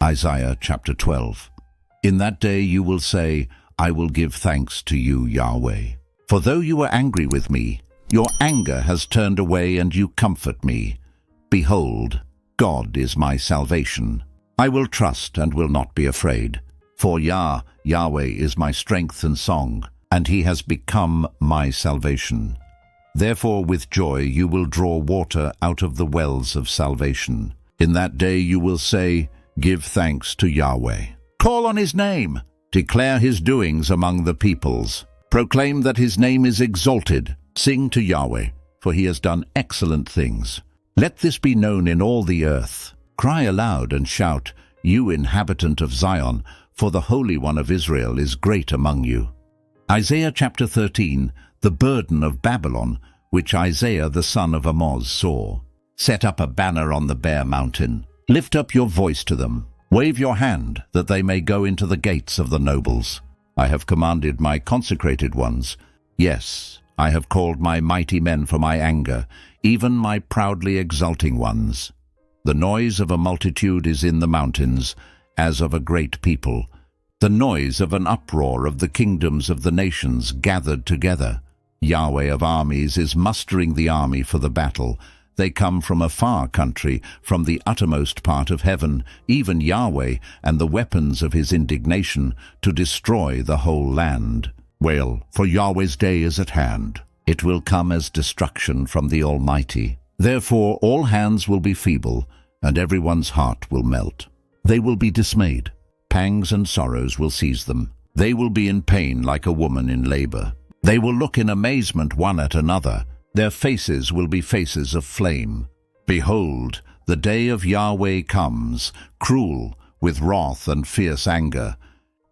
Isaiah chapter 12. In that day you will say, I will give thanks to you, Yahweh. For though you were angry with me, your anger has turned away and you comfort me. Behold, God is my salvation. I will trust and will not be afraid. For Yahweh is my strength and song, and he has become my salvation. Therefore with joy you will draw water out of the wells of salvation. In that day you will say, Give thanks to Yahweh. Call on his name. Declare his doings among the peoples. Proclaim that his name is exalted. Sing to Yahweh, for he has done excellent things. Let this be known in all the earth. Cry aloud and shout, you inhabitant of Zion, for the Holy One of Israel is great among you. Isaiah chapter 13, the burden of Babylon, which Isaiah the son of Amoz saw. Set up a banner on the bare mountain. Lift up your voice to them. Wave your hand, that they may go into the gates of the nobles. I have commanded my consecrated ones. Yes, I have called my mighty men for my anger, even my proudly exulting ones. The noise of a multitude is in the mountains, as of a great people. The noise of an uproar of the kingdoms of the nations gathered together. Yahweh of armies is mustering the army for the battle. They come from a far country, from the uttermost part of heaven, even Yahweh and the weapons of his indignation, to destroy the whole land. Wail, for Yahweh's day is at hand. It will come as destruction from the Almighty. Therefore all hands will be feeble, and everyone's heart will melt. They will be dismayed. Pangs and sorrows will seize them. They will be in pain like a woman in labor. They will look in amazement one at another. Their faces will be faces of flame. Behold, the day of Yahweh comes, cruel, with wrath and fierce anger,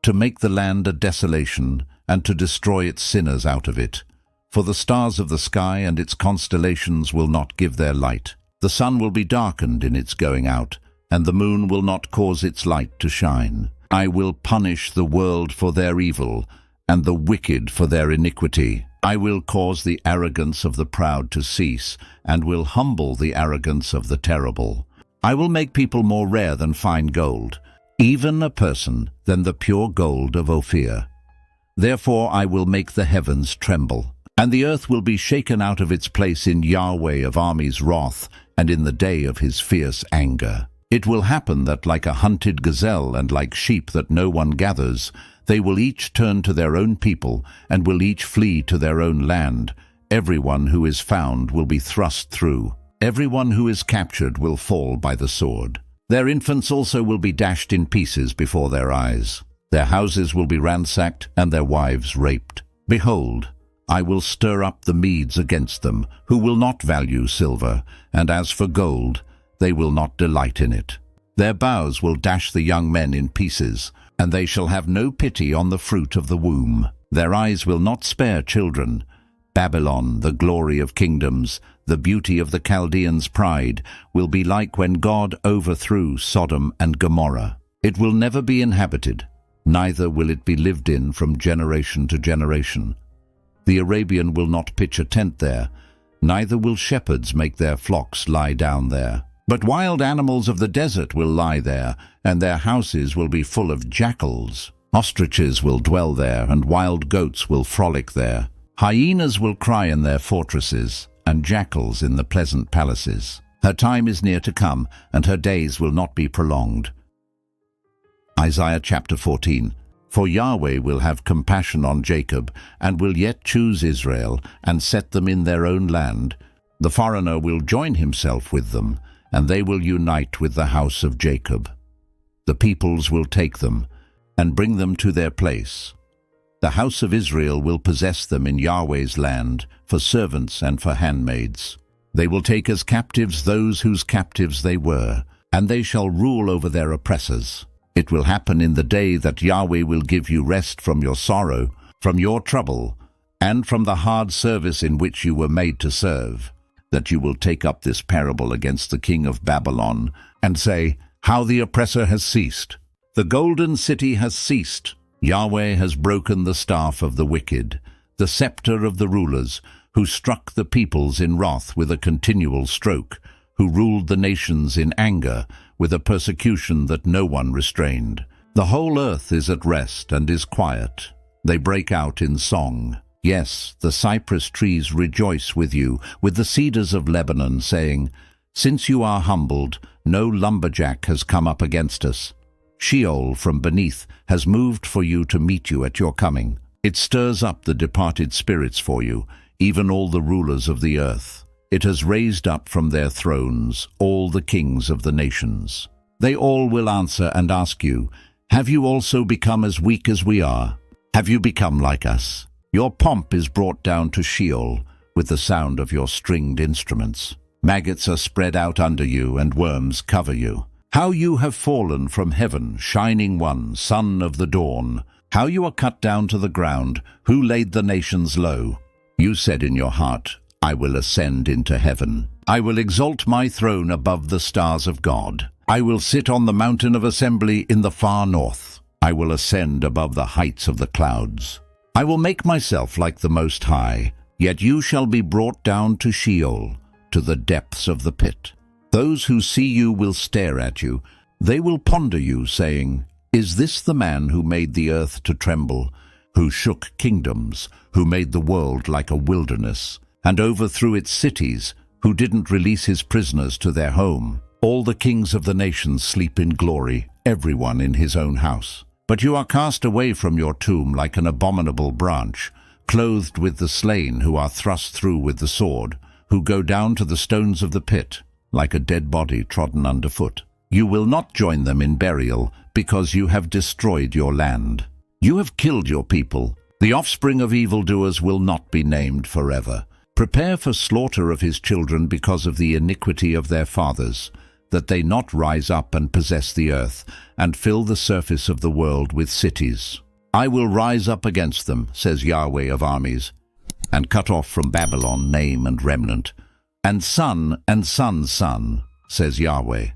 to make the land a desolation, and to destroy its sinners out of it. For the stars of the sky and its constellations will not give their light. The sun will be darkened in its going out, and the moon will not cause its light to shine. I will punish the world for their evil, and the wicked for their iniquity. I will cause the arrogance of the proud to cease, and will humble the arrogance of the terrible. I will make people more rare than fine gold, even a person than the pure gold of Ophir. Therefore I will make the heavens tremble, and the earth will be shaken out of its place in Yahweh of armies' wrath, and in the day of his fierce anger. It will happen that like a hunted gazelle and like sheep that no one gathers, they will each turn to their own people, and will each flee to their own land. Everyone who is found will be thrust through. Everyone who is captured will fall by the sword. Their infants also will be dashed in pieces before their eyes. Their houses will be ransacked, and their wives raped. Behold, I will stir up the Medes against them, who will not value silver, and as for gold, they will not delight in it. Their bows will dash the young men in pieces, and they shall have no pity on the fruit of the womb. Their eyes will not spare children. Babylon, the glory of kingdoms, the beauty of the Chaldeans' pride, will be like when God overthrew Sodom and Gomorrah. It will never be inhabited, neither will it be lived in from generation to generation. The Arabian will not pitch a tent there, neither will shepherds make their flocks lie down there. But wild animals of the desert will lie there, and their houses will be full of jackals. Ostriches will dwell there, and wild goats will frolic there. Hyenas will cry in their fortresses, and jackals in the pleasant palaces. Her time is near to come, and her days will not be prolonged. Isaiah chapter 14. For Yahweh will have compassion on Jacob, and will yet choose Israel, and set them in their own land. The foreigner will join himself with them, and they will unite with the house of Jacob. The peoples will take them, and bring them to their place. The house of Israel will possess them in Yahweh's land, for servants and for handmaids. They will take as captives those whose captives they were, and they shall rule over their oppressors. It will happen in the day that Yahweh will give you rest from your sorrow, from your trouble, and from the hard service in which you were made to serve, that you will take up this parable against the king of Babylon, and say, How the oppressor has ceased. The golden city has ceased. Yahweh has broken the staff of the wicked, the scepter of the rulers, who struck the peoples in wrath with a continual stroke, who ruled the nations in anger, with a persecution that no one restrained. The whole earth is at rest and is quiet. They break out in song. Yes, the cypress trees rejoice with you, with the cedars of Lebanon, saying, "Since you are humbled, no lumberjack has come up against us. Sheol from beneath has moved for you to meet you at your coming. It stirs up the departed spirits for you, even all the rulers of the earth. It has raised up from their thrones all the kings of the nations. They all will answer and ask you, 'Have you also become as weak as we are? Have you become like us?' Your pomp is brought down to Sheol with the sound of your stringed instruments. Maggots are spread out under you, and worms cover you. How you have fallen from heaven, shining one, son of the dawn! How you are cut down to the ground, who laid the nations low? You said in your heart, 'I will ascend into heaven. I will exalt my throne above the stars of God. I will sit on the mountain of assembly in the far north. I will ascend above the heights of the clouds. I will make myself like the Most High, yet you shall be brought down to Sheol, to the depths of the pit. Those who see you will stare at you. They will ponder you, saying, 'Is this the man who made the earth to tremble, who shook kingdoms, who made the world like a wilderness, and overthrew its cities, who didn't release his prisoners to their home? All the kings of the nations sleep in glory, everyone in his own house. But you are cast away from your tomb like an abominable branch, clothed with the slain who are thrust through with the sword, who go down to the stones of the pit, like a dead body trodden underfoot. You will not join them in burial, because you have destroyed your land. You have killed your people. The offspring of evildoers will not be named forever. Prepare for slaughter of his children because of the iniquity of their fathers, that they not rise up and possess the earth, and fill the surface of the world with cities. I will rise up against them, says Yahweh of armies, and cut off from Babylon name and remnant, and son's son, says Yahweh.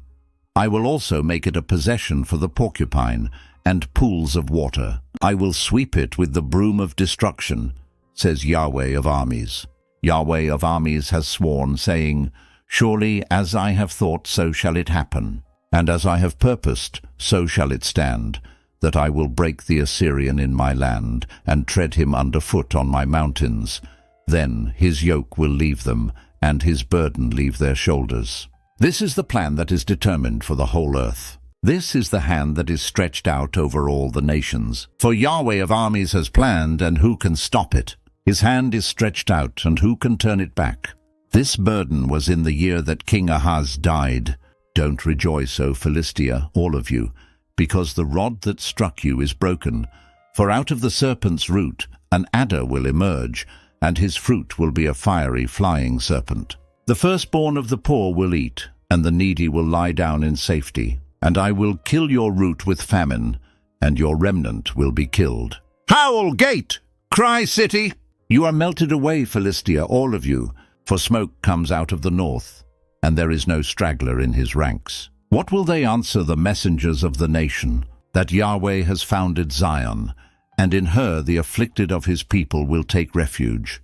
I will also make it a possession for the porcupine, and pools of water. I will sweep it with the broom of destruction, says Yahweh of armies. Yahweh of armies has sworn, saying, Surely as I have thought, so shall it happen, and as I have purposed, so shall it stand, that I will break the Assyrian in my land, and tread him under foot on my mountains. Then his yoke will leave them, and his burden leave their shoulders. This is the plan that is determined for the whole earth. This is the hand that is stretched out over all the nations. For Yahweh of armies has planned, and who can stop it? His hand is stretched out, and who can turn it back? This burden was in the year that King Ahaz died. Don't rejoice, O Philistia, all of you, because the rod that struck you is broken. For out of the serpent's root an adder will emerge, and his fruit will be a fiery flying serpent. The firstborn of the poor will eat, and the needy will lie down in safety. And I will kill your root with famine, and your remnant will be killed. Howl, gate! Cry, city! You are melted away, Philistia, all of you, for smoke comes out of the north, and there is no straggler in his ranks. What will they answer the messengers of the nation? That Yahweh has founded Zion, and in her the afflicted of his people will take refuge.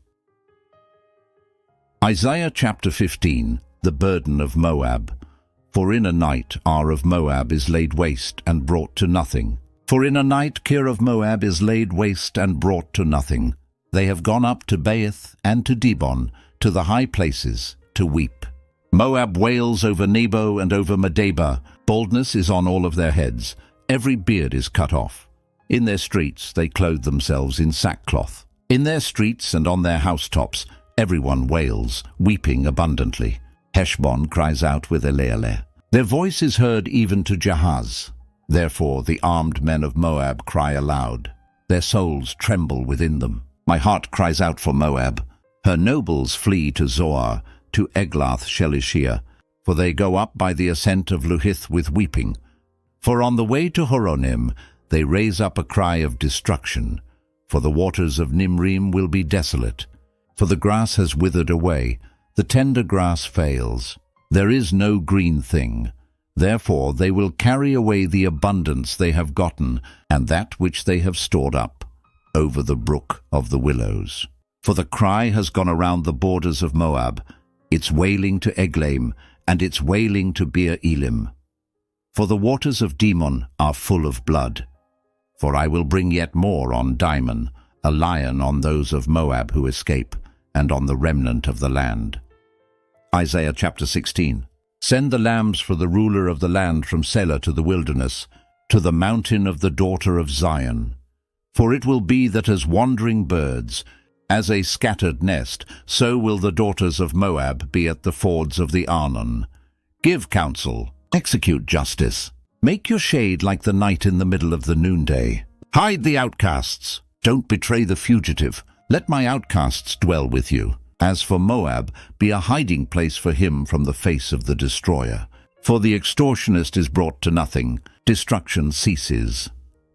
Isaiah chapter 15, the burden of Moab. For in a night Ar of Moab is laid waste and brought to nothing. For in a night Kir of Moab is laid waste and brought to nothing. They have gone up to Baeth and to Dibon, to the high places, to weep. Moab wails over Nebo and over Medeba. Baldness is on all of their heads. Every beard is cut off. In their streets they clothe themselves in sackcloth. In their streets and on their housetops everyone wails, weeping abundantly. Heshbon cries out with Elealeh. Their voice is heard even to Jahaz. Therefore the armed men of Moab cry aloud. Their souls tremble within them. My heart cries out for Moab. Her nobles flee to Zoar, to Eglath-Shelishiyah, for they go up by the ascent of Luhith with weeping. For on the way to Horonim they raise up a cry of destruction, for the waters of Nimrim will be desolate. For the grass has withered away, the tender grass fails. There is no green thing. Therefore they will carry away the abundance they have gotten, and that which they have stored up, over the brook of the willows. For the cry has gone around the borders of Moab, its wailing to Eglaim, and its wailing to Beer Elim. For the waters of Dimon are full of blood. For I will bring yet more on Dimon, a lion on those of Moab who escape, and on the remnant of the land. Isaiah chapter 16. Send the lambs for the ruler of the land from Selah to the wilderness, to the mountain of the daughter of Zion. For it will be that as wandering birds, as a scattered nest, so will the daughters of Moab be at the fords of the Arnon. Give counsel, execute justice. Make your shade like the night in the middle of the noonday. Hide the outcasts. Don't betray the fugitive. Let my outcasts dwell with you. As for Moab, be a hiding place for him from the face of the destroyer. For the extortionist is brought to nothing. Destruction ceases.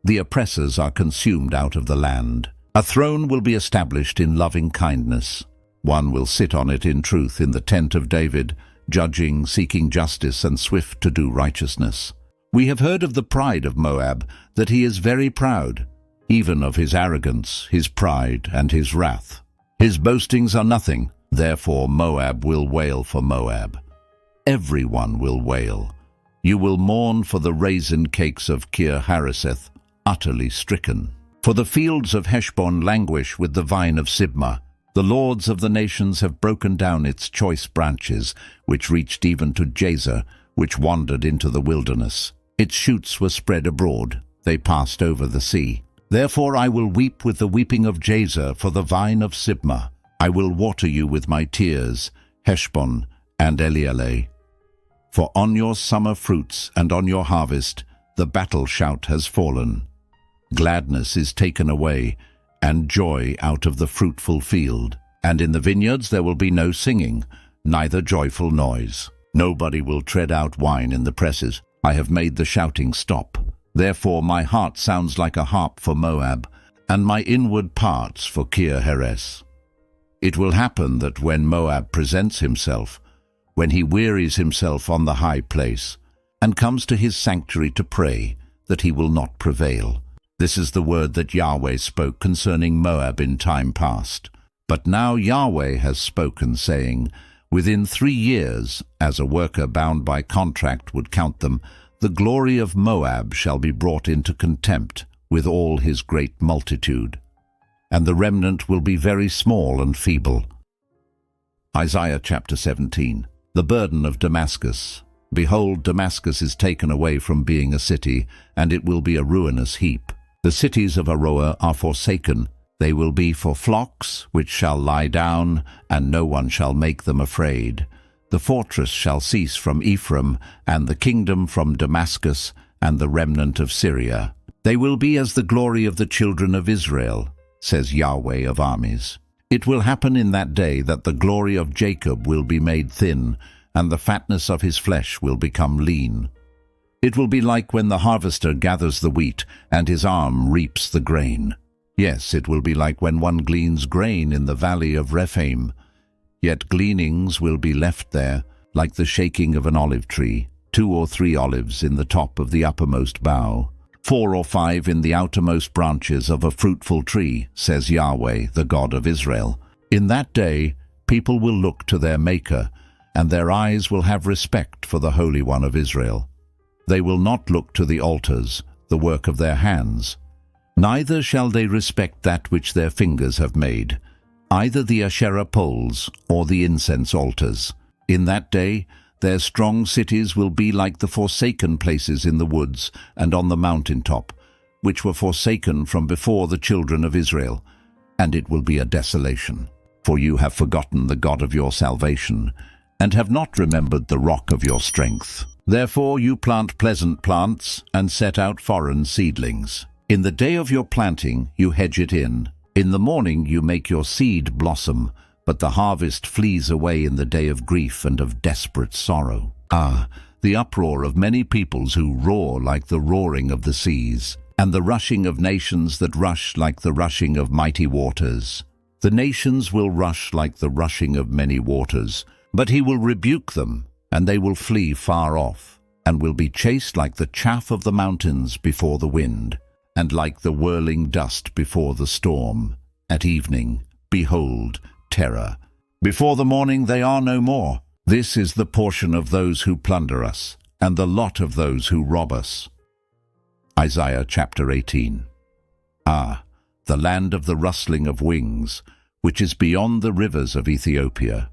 The oppressors are consumed out of the land. A throne will be established in loving kindness. One will sit on it in truth in the tent of David, judging, seeking justice, and swift to do righteousness. We have heard of the pride of Moab, that he is very proud, even of his arrogance, his pride, and his wrath. His boastings are nothing, therefore Moab will wail for Moab. Everyone will wail. You will mourn for the raisin cakes of Kir-Hareseth, utterly stricken. For the fields of Heshbon languish with the vine of Sibmah. The lords of the nations have broken down its choice branches, which reached even to Jazer, which wandered into the wilderness. Its shoots were spread abroad. They passed over the sea. Therefore I will weep with the weeping of Jazer for the vine of Sibmah. I will water you with my tears, Heshbon and Elealeh. For on your summer fruits and on your harvest the battle shout has fallen. Gladness is taken away, and joy out of the fruitful field. And in the vineyards there will be no singing, neither joyful noise. Nobody will tread out wine in the presses. I have made the shouting stop. Therefore my heart sounds like a harp for Moab, and my inward parts for Kir-Heres. It will happen that when Moab presents himself, when he wearies himself on the high place, and comes to his sanctuary to pray, that he will not prevail. This is the word that Yahweh spoke concerning Moab in time past. But now Yahweh has spoken, saying, Within 3 years, as a worker bound by contract would count them, the glory of Moab shall be brought into contempt with all his great multitude, and the remnant will be very small and feeble. Isaiah chapter 17. The burden of Damascus. Behold, Damascus is taken away from being a city, and it will be a ruinous heap. The cities of Aroer are forsaken. They will be for flocks, which shall lie down, and no one shall make them afraid. The fortress shall cease from Ephraim, and the kingdom from Damascus, and the remnant of Syria. They will be as the glory of the children of Israel, says Yahweh of armies. It will happen in that day that the glory of Jacob will be made thin, and the fatness of his flesh will become lean. It will be like when the harvester gathers the wheat, and his arm reaps the grain. Yes, it will be like when one gleans grain in the valley of Rephaim. Yet gleanings will be left there, like the shaking of an olive tree, 2 or 3 olives in the top of the uppermost bough, 4 or 5 in the outermost branches of a fruitful tree, says Yahweh, the God of Israel. In that day people will look to their Maker, and their eyes will have respect for the Holy One of Israel. They will not look to the altars, the work of their hands. Neither shall they respect that which their fingers have made, either the Asherah poles or the incense altars. In that day their strong cities will be like the forsaken places in the woods and on the mountain top, which were forsaken from before the children of Israel, and it will be a desolation. For you have forgotten the God of your salvation, and have not remembered the rock of your strength. Therefore you plant pleasant plants, and set out foreign seedlings. In the day of your planting you hedge it in. In the morning you make your seed blossom, but the harvest flees away in the day of grief and of desperate sorrow. Ah, the uproar of many peoples who roar like the roaring of the seas, and the rushing of nations that rush like the rushing of mighty waters. The nations will rush like the rushing of many waters, but he will rebuke them, and they will flee far off, and will be chased like the chaff of the mountains before the wind, and like the whirling dust before the storm. At evening, behold, terror. Before the morning they are no more. This is the portion of those who plunder us. and the lot of those who rob us. Isaiah chapter 18. Ah, the land of the rustling of wings, which is beyond the rivers of Ethiopia,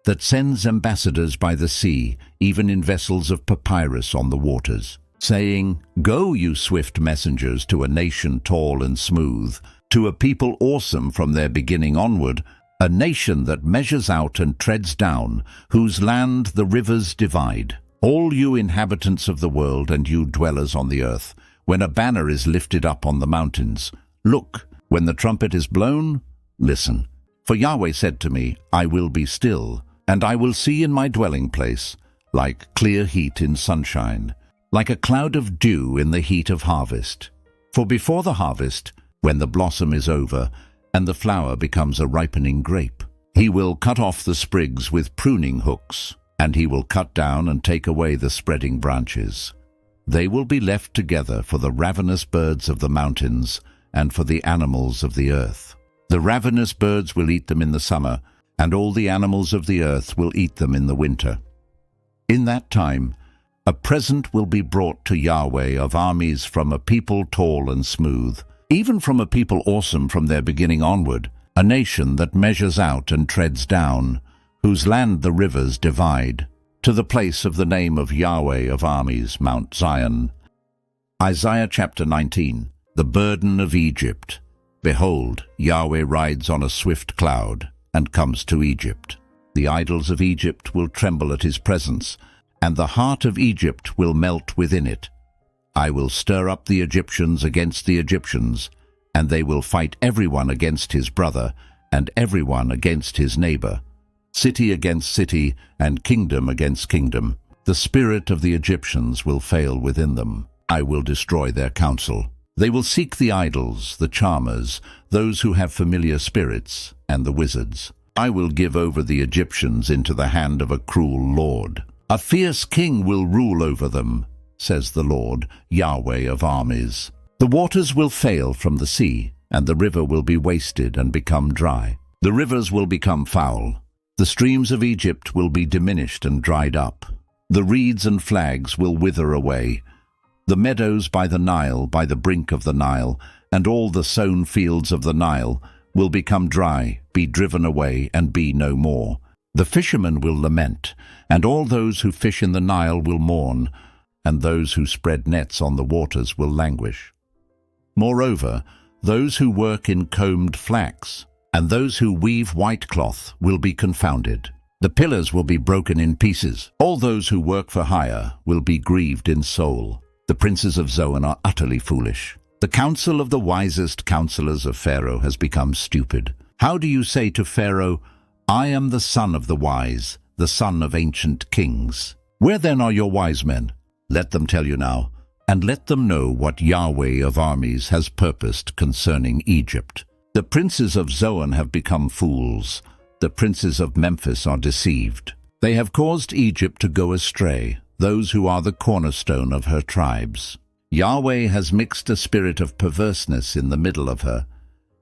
that sends ambassadors by the sea, even in vessels of papyrus on the waters, saying, Go, you swift messengers, to a nation tall and smooth, to a people awesome from their beginning onward, a nation that measures out and treads down, whose land the rivers divide. All you inhabitants of the world and you dwellers on the earth, when a banner is lifted up on the mountains, look, when the trumpet is blown, listen. For Yahweh said to me, I will be still, and I will see in my dwelling place, like clear heat in sunshine, like a cloud of dew in the heat of harvest. For before the harvest, when the blossom is over, and the flower becomes a ripening grape, he will cut off the sprigs with pruning hooks, and he will cut down and take away the spreading branches. They will be left together for the ravenous birds of the mountains and for the animals of the earth. The ravenous birds will eat them in the summer, and all the animals of the earth will eat them in the winter. In that time, a present will be brought to Yahweh of armies from a people tall and smooth, even from a people awesome from their beginning onward, a nation that measures out and treads down, whose land the rivers divide, to the place of the name of Yahweh of armies, Mount Zion. Isaiah chapter 19. The burden of Egypt. Behold, Yahweh rides on a swift cloud, and comes to Egypt. The idols of Egypt will tremble at his presence, and the heart of Egypt will melt within it. I will stir up the Egyptians against the Egyptians, and they will fight everyone against his brother, and everyone against his neighbor, city against city, and kingdom against kingdom. The spirit of the Egyptians will fail within them. I will destroy their counsel. They will seek the idols, the charmers, those who have familiar spirits, and the wizards. I will give over the Egyptians into the hand of a cruel lord. A fierce king will rule over them, says the Lord, Yahweh of armies. The waters will fail from the sea, and the river will be wasted and become dry. The rivers will become foul. The streams of Egypt will be diminished and dried up. The reeds and flags will wither away. The meadows by the Nile, by the brink of the Nile, and all the sown fields of the Nile will become dry, be driven away, and be no more. The fishermen will lament, and all those who fish in the Nile will mourn, and those who spread nets on the waters will languish. Moreover, those who work in combed flax, and those who weave white cloth will be confounded. The pillars will be broken in pieces. All those who work for hire will be grieved in soul. The princes of Zoan are utterly foolish. The counsel of the wisest counselors of Pharaoh has become stupid. How do you say to Pharaoh, I am the son of the wise, the son of ancient kings? Where then are your wise men? Let them tell you now, and let them know what Yahweh of armies has purposed concerning Egypt. The princes of Zoan have become fools. The princes of Memphis are deceived. They have caused Egypt to go astray, those who are the cornerstone of her tribes. Yahweh has mixed a spirit of perverseness in the middle of her,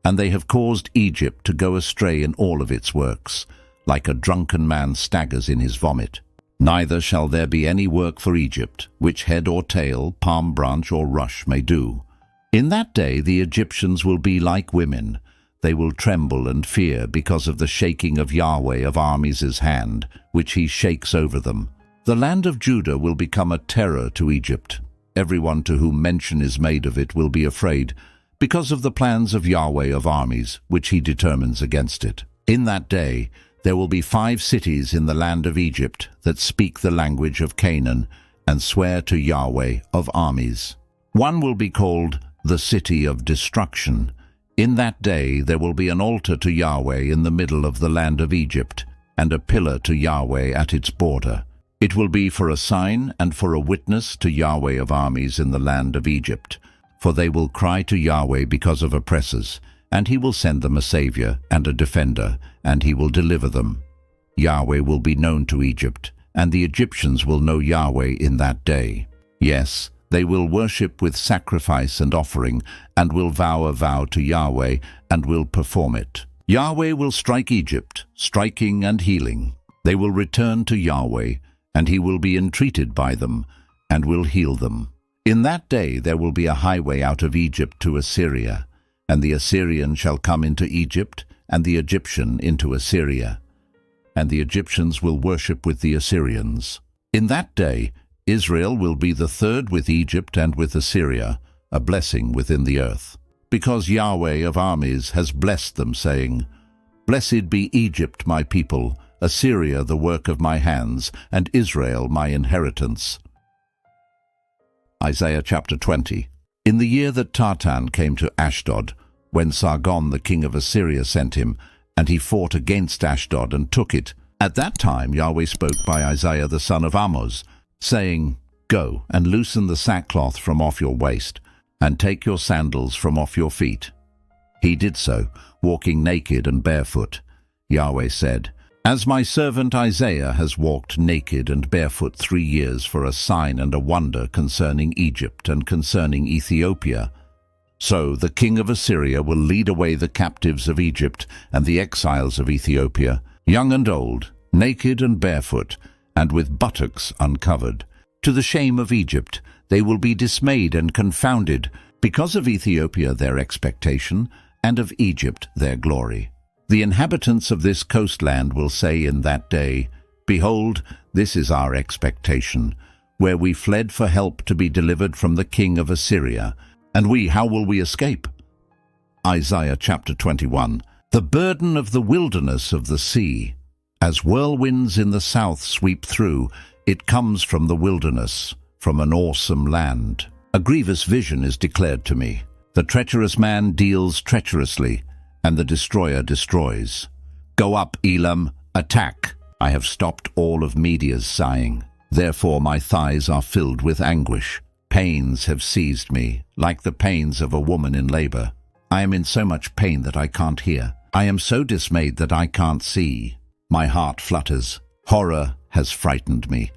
and they have caused Egypt to go astray in all of its works, like a drunken man staggers in his vomit. Neither shall there be any work for Egypt, which head or tail, palm branch or rush may do. In that day the Egyptians will be like women. They will tremble and fear because of the shaking of Yahweh of armies' hand, which he shakes over them. The land of Judah will become a terror to Egypt. Everyone to whom mention is made of it will be afraid, because of the plans of Yahweh of armies, which he determines against it. In that day there will be 5 cities in the land of Egypt that speak the language of Canaan and swear to Yahweh of armies. One will be called the City of Destruction. In that day there will be an altar to Yahweh in the middle of the land of Egypt, and a pillar to Yahweh at its border. It will be for a sign and for a witness to Yahweh of armies in the land of Egypt. For they will cry to Yahweh because of oppressors, and he will send them a Savior and a defender, and he will deliver them. Yahweh will be known to Egypt, and the Egyptians will know Yahweh in that day. Yes, they will worship with sacrifice and offering, and will vow a vow to Yahweh, and will perform it. Yahweh will strike Egypt, striking and healing. They will return to Yahweh, and he will be entreated by them, and will heal them. In that day there will be a highway out of Egypt to Assyria, and the Assyrian shall come into Egypt, and the Egyptian into Assyria. And the Egyptians will worship with the Assyrians. In that day Israel will be the third with Egypt and with Assyria, a blessing within the earth. Because Yahweh of armies has blessed them, saying, Blessed be Egypt, my people, Assyria, the work of my hands, and Israel, my inheritance. Isaiah chapter 20. In the year that Tartan came to Ashdod, when Sargon the king of Assyria sent him, and he fought against Ashdod and took it, at that time Yahweh spoke by Isaiah the son of Amoz, saying, Go and loosen the sackcloth from off your waist, and take your sandals from off your feet. He did so, walking naked and barefoot. Yahweh said, As my servant Isaiah has walked naked and barefoot 3 years for a sign and a wonder concerning Egypt and concerning Ethiopia, so the king of Assyria will lead away the captives of Egypt and the exiles of Ethiopia, young and old, naked and barefoot, and with buttocks uncovered. To the shame of Egypt they will be dismayed and confounded, because of Ethiopia their expectation, and of Egypt their glory. The inhabitants of this coastland will say in that day, Behold, this is our expectation, where we fled for help to be delivered from the king of Assyria. And we, how will we escape? Isaiah chapter 21. The burden of the wilderness of the sea. As whirlwinds in the south sweep through, it comes from the wilderness, from an awesome land. A grievous vision is declared to me. The treacherous man deals treacherously, and the destroyer destroys. Go up, Elam, attack. I have stopped all of Media's sighing. Therefore my thighs are filled with anguish. Pains have seized me, like the pains of a woman in labor. I am in so much pain that I can't hear. I am so dismayed that I can't see. My heart flutters. Horror has frightened me.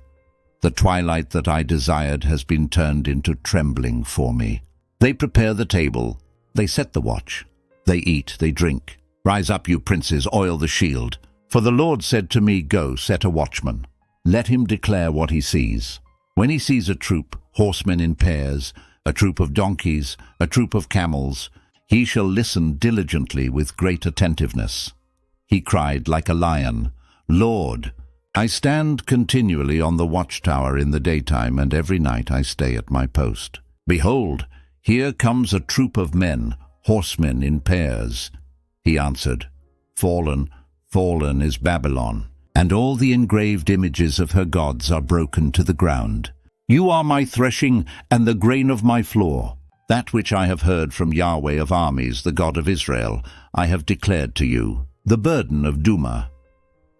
The twilight that I desired has been turned into trembling for me. They prepare the table. They set the watch. They eat, they drink. Rise up, you princes, oil the shield. For the Lord said to me, Go, set a watchman. Let him declare what he sees. When he sees a troop, horsemen in pairs, a troop of donkeys, a troop of camels, he shall listen diligently with great attentiveness. He cried like a lion, Lord, I stand continually on the watchtower in the daytime, and every night I stay at my post. Behold, here comes a troop of men, horsemen in pairs. He answered, Fallen, fallen is Babylon, and all the engraved images of her gods are broken to the ground. You are my threshing and the grain of my floor. That which I have heard from Yahweh of armies, the God of Israel, I have declared to you. The burden of Duma.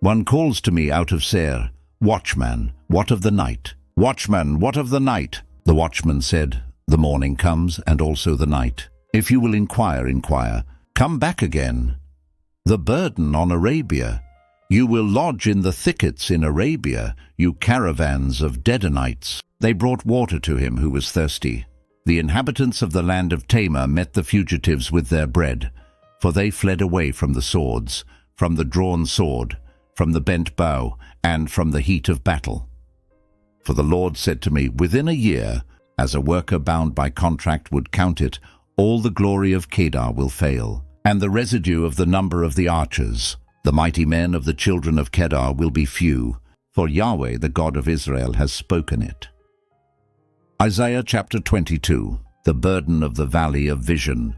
One calls to me out of Seir, Watchman, what of the night? Watchman, what of the night? The watchman said, The morning comes, and also the night. If you will inquire, inquire. Come back again. The burden on Arabia. You will lodge in the thickets in Arabia, you caravans of Dedanites. They brought water to him who was thirsty. The inhabitants of the land of Tamar met the fugitives with their bread, for they fled away from the swords, from the drawn sword, from the bent bow, and from the heat of battle. For the Lord said to me, Within a year, as a worker bound by contract would count it, all the glory of Kedar will fail, and the residue of the number of the archers. The mighty men of the children of Kedar will be few, for Yahweh, the God of Israel, has spoken it. Isaiah chapter 22. The burden of the valley of vision.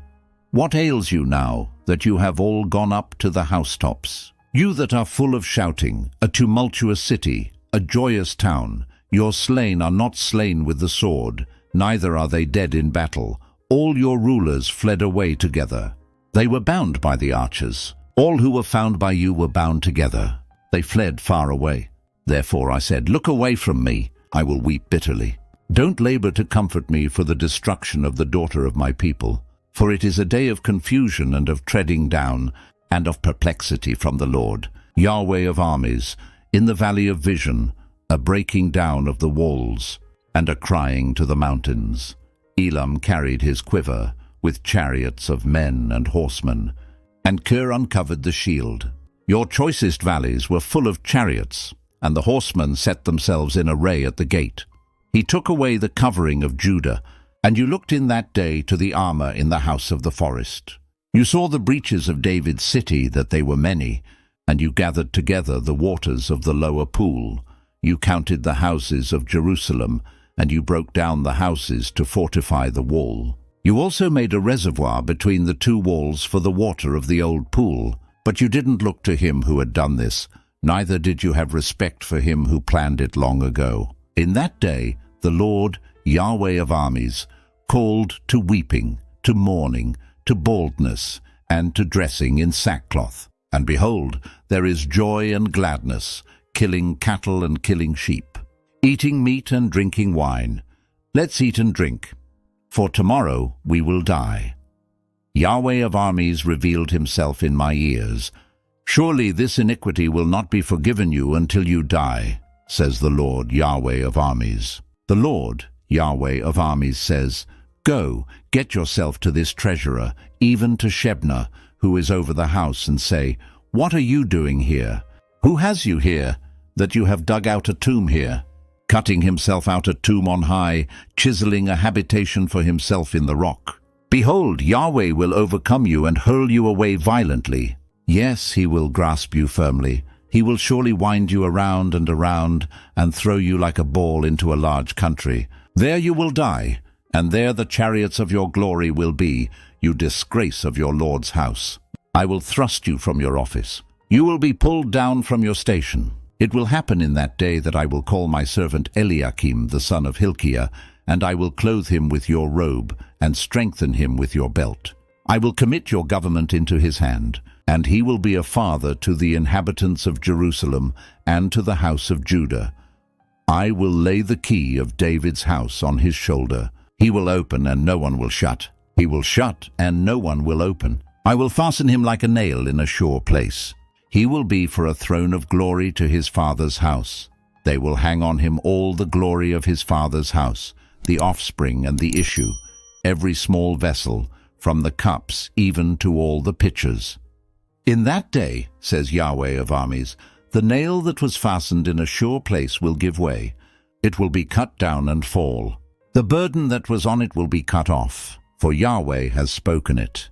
What ails you now, that you have all gone up to the housetops? You that are full of shouting, a tumultuous city, a joyous town, your slain are not slain with the sword, neither are they dead in battle. All your rulers fled away together. They were bound by the archers. All who were found by you were bound together. They fled far away. Therefore I said, Look away from me, I will weep bitterly. Don't labor to comfort me for the destruction of the daughter of my people. For it is a day of confusion and of treading down, and of perplexity from the Lord, Yahweh of armies, in the valley of vision, a breaking down of the walls, and a crying to the mountains. Elam carried his quiver, with chariots of men and horsemen, and Kir uncovered the shield. Your choicest valleys were full of chariots, and the horsemen set themselves in array at the gate. He took away the covering of Judah, and you looked in that day to the armor in the house of the forest. You saw the breaches of David's city, that they were many, and you gathered together the waters of the lower pool. You counted the houses of Jerusalem, and you broke down the houses to fortify the wall. You also made a reservoir between the two walls for the water of the old pool, but you didn't look to him who had done this, neither did you have respect for him who planned it long ago. In that day the Lord, Yahweh of armies, called to weeping, to mourning, to baldness, and to dressing in sackcloth. And behold, there is joy and gladness, killing cattle and killing sheep, eating meat and drinking wine. Let's eat and drink, for tomorrow we will die. Yahweh of armies revealed himself in my ears. Surely this iniquity will not be forgiven you until you die, says the Lord, Yahweh of armies. The Lord, Yahweh of armies, says, Go, get yourself to this treasurer, even to Shebna, who is over the house, and say, What are you doing here? Who has you here, that you have dug out a tomb here? Cutting himself out a tomb on high, chiseling a habitation for himself in the rock. Behold, Yahweh will overcome you and hurl you away violently. Yes, he will grasp you firmly. He will surely wind you around and throw you like a ball into a large country. There you will die, and there the chariots of your glory will be, you disgrace of your Lord's house. I will thrust you from your office. You will be pulled down from your station. It will happen in that day that I will call my servant Eliakim, the son of Hilkiah, and I will clothe him with your robe, and strengthen him with your belt. I will commit your government into his hand, and he will be a father to the inhabitants of Jerusalem and to the house of Judah. I will lay the key of David's house on his shoulder. He will open, and no one will shut. He will shut, and no one will open. I will fasten him like a nail in a sure place. He will be for a throne of glory to his father's house. They will hang on him all the glory of his father's house, the offspring and the issue, every small vessel, from the cups even to all the pitchers. In that day, says Yahweh of armies, the nail that was fastened in a sure place will give way. It will be cut down and fall. The burden that was on it will be cut off, for Yahweh has spoken it.